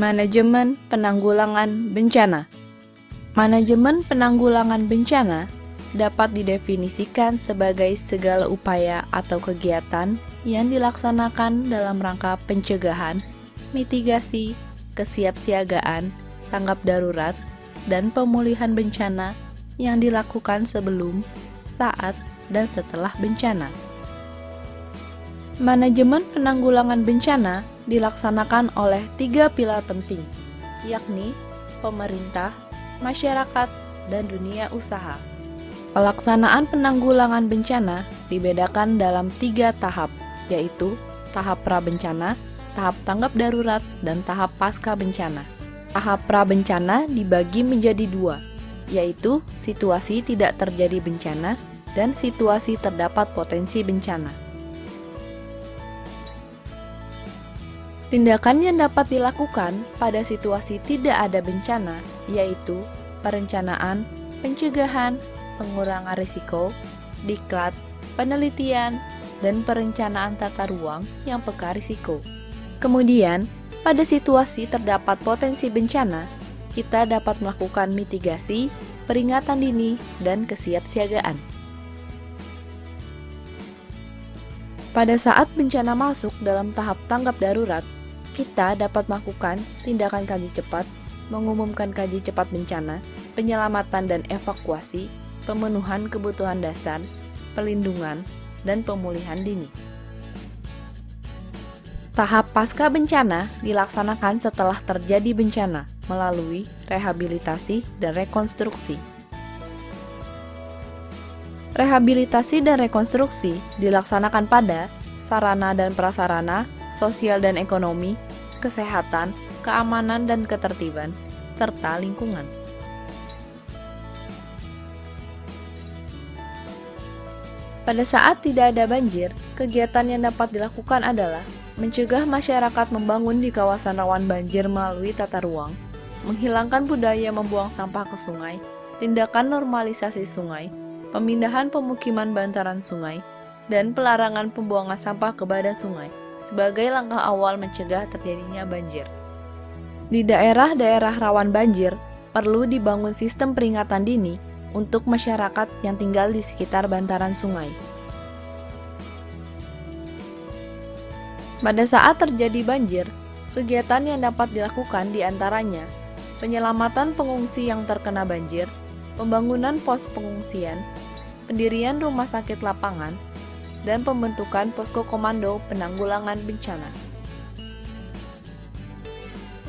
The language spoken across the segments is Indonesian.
Manajemen penanggulangan bencana. Manajemen penanggulangan bencana dapat didefinisikan sebagai segala upaya atau kegiatan yang dilaksanakan dalam rangka pencegahan, mitigasi, kesiapsiagaan, tanggap darurat, dan pemulihan bencana yang dilakukan sebelum, saat, dan setelah bencana. Manajemen penanggulangan bencana dilaksanakan oleh 3 pilar penting, yakni pemerintah, masyarakat, dan dunia usaha. Pelaksanaan penanggulangan bencana dibedakan dalam 3 tahap, yaitu tahap pra-bencana, tahap tanggap darurat, dan tahap pasca bencana. Tahap pra-bencana dibagi menjadi 2, yaitu situasi tidak terjadi bencana dan situasi terdapat potensi bencana. Tindakan yang dapat dilakukan pada situasi tidak ada bencana, yaitu perencanaan, pencegahan, pengurangan risiko, diklat, penelitian, dan perencanaan tata ruang yang peka risiko. Kemudian, pada situasi terdapat potensi bencana, kita dapat melakukan mitigasi, peringatan dini, dan kesiapsiagaan. Pada saat bencana masuk dalam tahap tanggap darurat, kita dapat melakukan tindakan kaji cepat, mengumumkan kaji cepat bencana, penyelamatan dan evakuasi, pemenuhan kebutuhan dasar, pelindungan, dan pemulihan dini. Tahap pasca bencana dilaksanakan setelah terjadi bencana melalui rehabilitasi dan rekonstruksi. Rehabilitasi dan rekonstruksi dilaksanakan pada sarana dan prasarana, sosial dan ekonomi, kesehatan, keamanan dan ketertiban, serta lingkungan. Pada saat tidak ada banjir, kegiatan yang dapat dilakukan adalah mencegah masyarakat membangun di kawasan rawan banjir melalui tata ruang, menghilangkan budaya membuang sampah ke sungai, tindakan normalisasi sungai, pemindahan pemukiman bantaran sungai, dan pelarangan pembuangan sampah ke badan sungai sebagai langkah awal mencegah terjadinya banjir. Di daerah-daerah rawan banjir, perlu dibangun sistem peringatan dini untuk masyarakat yang tinggal di sekitar bantaran sungai. Pada saat terjadi banjir, kegiatan yang dapat dilakukan diantaranya penyelamatan pengungsi yang terkena banjir, pembangunan pos pengungsian, pendirian rumah sakit lapangan, dan pembentukan posko komando penanggulangan bencana.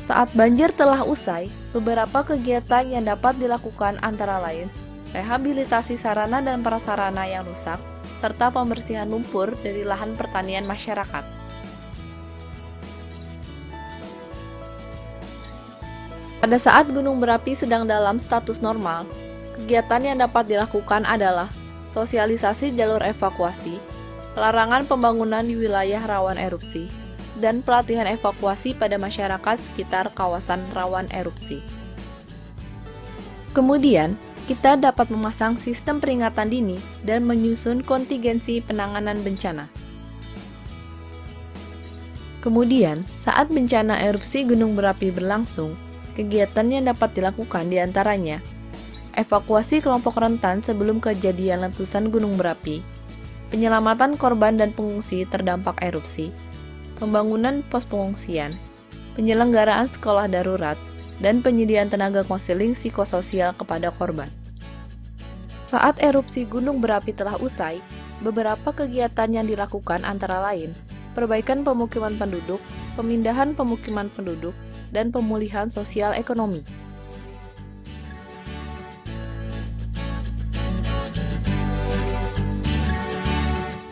Saat banjir telah usai, beberapa kegiatan yang dapat dilakukan antara lain rehabilitasi sarana dan prasarana yang rusak, serta pembersihan lumpur dari lahan pertanian masyarakat. Pada saat gunung berapi sedang dalam status normal, kegiatan yang dapat dilakukan adalah sosialisasi jalur evakuasi, pelarangan pembangunan di wilayah rawan erupsi, dan pelatihan evakuasi pada masyarakat sekitar kawasan rawan erupsi. Kemudian, kita dapat memasang sistem peringatan dini dan menyusun kontingensi penanganan bencana. Kemudian, saat bencana erupsi gunung berapi berlangsung, kegiatan yang dapat dilakukan diantaranya evakuasi kelompok rentan sebelum kejadian letusan gunung berapi, penyelamatan korban dan pengungsi terdampak erupsi, pembangunan pos pengungsian, penyelenggaraan sekolah darurat, dan penyediaan tenaga konseling psikososial kepada korban. Saat erupsi gunung berapi telah usai, beberapa kegiatan yang dilakukan antara lain perbaikan pemukiman penduduk, pemindahan pemukiman penduduk, dan pemulihan sosial ekonomi.